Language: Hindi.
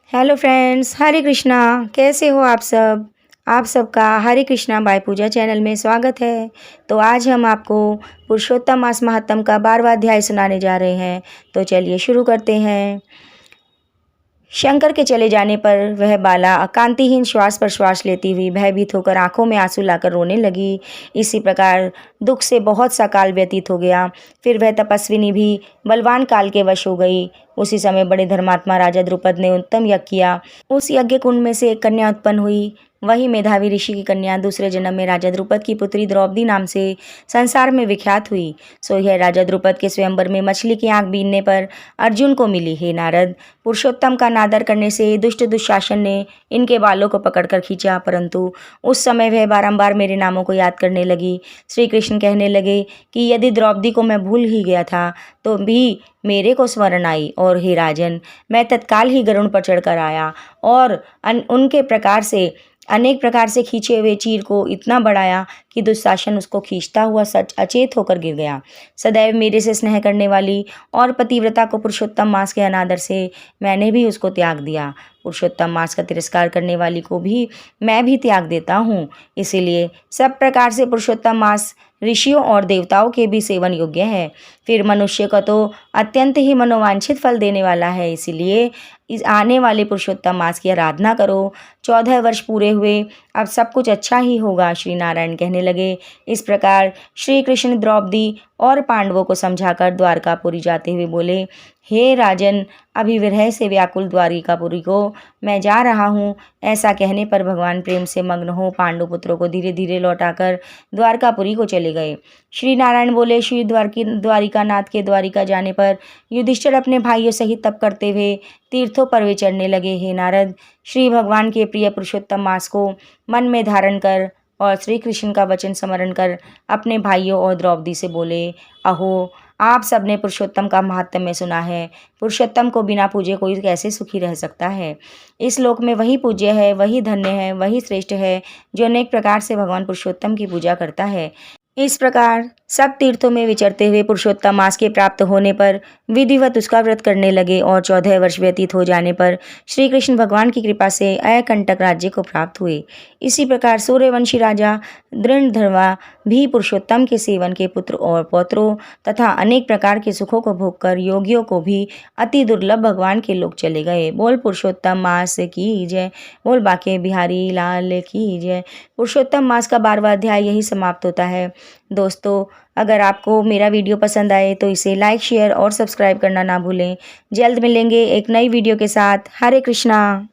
हेलो फ्रेंड्स, हरे कृष्णा। कैसे हो आप सब? आप सबका हरे कृष्णा बाय पूजा चैनल में स्वागत है। तो आज हम आपको पुरुषोत्तम मास महात्म का 12वां अध्याय सुनाने जा रहे हैं। तो चलिए शुरू करते हैं। शंकर के चले जाने पर वह बाला कांतिहीन श्वास पर श्वास लेती हुई भयभीत होकर आंखों में आंसू लाकर रोने लगी। इसी प्रकार दुख से बहुत सा काल व्यतीत हो गया। फिर वह तपस्विनी भी बलवान काल के वश हो गई। उसी समय बड़े धर्मात्मा राजा द्रुपद ने उत्तम यज्ञ किया। उस यज्ञ कुंड में से एक कन्या उत्पन्न हुई। वही मेधावी ऋषि की कन्या दूसरे जन्म में राजा द्रुपद की पुत्री द्रौपदी नाम से संसार में विख्यात हुई। सो यह राजा द्रुपद के स्वयंवर में मछली की आंख बीनने पर अर्जुन को मिली। हे नारद, पुरुषोत्तम का नादर करने से दुष्ट दुशासन ने इनके बालों को पकड़कर खींचा, परंतु उस समय वह बारंबार मेरे नामों को याद करने लगी। श्री कृष्ण कहने लगे कि यदि द्रौपदी को मैं भूल ही गया था तो भी मेरे को स्मरण आई, और हे राजन, मैं तत्काल ही गरुड़ पर चढ़कर आया और उनके अनेक प्रकार से खींचे हुए चीर को इतना बढ़ाया कि दुशासन उसको खींचता हुआ सच अचेत होकर गिर गया। सदैव मेरे से स्नेह करने वाली और पतिव्रता को पुरुषोत्तम मास के अनादर से मैंने भी उसको त्याग दिया। पुरुषोत्तम मास का तिरस्कार करने वाली को भी मैं भी त्याग देता हूँ। इसीलिए सब प्रकार से पुरुषोत्तम मास ऋषियों और देवताओं के भी सेवन योग्य है। फिर मनुष्य को तो अत्यंत ही मनोवांछित फल देने वाला है। इसीलिए इस आने वाले पुरुषोत्तम मास की आराधना करो। 14 वर्ष पूरे हुए, अब सब कुछ अच्छा ही होगा। श्री नारायण कहने लगे। इस प्रकार श्री कृष्ण द्रौपदी और पांडवों को समझाकर द्वारकापुरी जाते हुए बोले, हे राजन, अभी विरह से व्याकुल द्वारिकापुरी को मैं जा रहा हूँ। ऐसा कहने पर भगवान प्रेम से मग्न हो पांडु पुत्रों को धीरे धीरे लौटाकर द्वारकापुरी को चले गए। श्री नारायण बोले, श्री द्वारिकानाथ के द्वारिका जाने पर युधिष्ठिर अपने भाइयों सहित तप करते हुए तीर्थों पर विचरने लगे। हे नारद, श्री भगवान के प्रिय पुरुषोत्तम मास को मन में धारण कर और श्री कृष्ण का वचन स्मरण कर अपने भाइयों और द्रौपदी से बोले, अहो, आप सबने पुरुषोत्तम का महात्म्य सुना है। पुरुषोत्तम को बिना पूजे कोई कैसे सुखी रह सकता है। इस लोक में वही पूज्य है, वही धन्य है, वही श्रेष्ठ है जो अनेक प्रकार से भगवान पुरुषोत्तम की पूजा करता है। इस प्रकार सब तीर्थों में विचरते हुए पुरुषोत्तम मास के प्राप्त होने पर विधिवत उसका व्रत करने लगे, और 14 वर्ष व्यतीत हो जाने पर श्री कृष्ण भगवान की कृपा से अकंटक राज्य को प्राप्त हुए। इसी प्रकार सूर्यवंशी राजा दृढ़धर्मा भी पुरुषोत्तम के सेवन के पुत्र और पौत्रों तथा अनेक प्रकार के सुखों को भोग कर योगियों को भी अति दुर्लभ भगवान के लोग चले गए। बोल पुरुषोत्तम मास की जय। बोल बाके बिहारी लाल की जय। पुरुषोत्तम मास का 12वां अध्याय यही समाप्त होता है। दोस्तों, अगर आपको मेरा वीडियो पसंद आए तो इसे लाइक, शेयर और सब्सक्राइब करना ना भूलें। जल्द मिलेंगे एक नई वीडियो के साथ। हरे कृष्णा।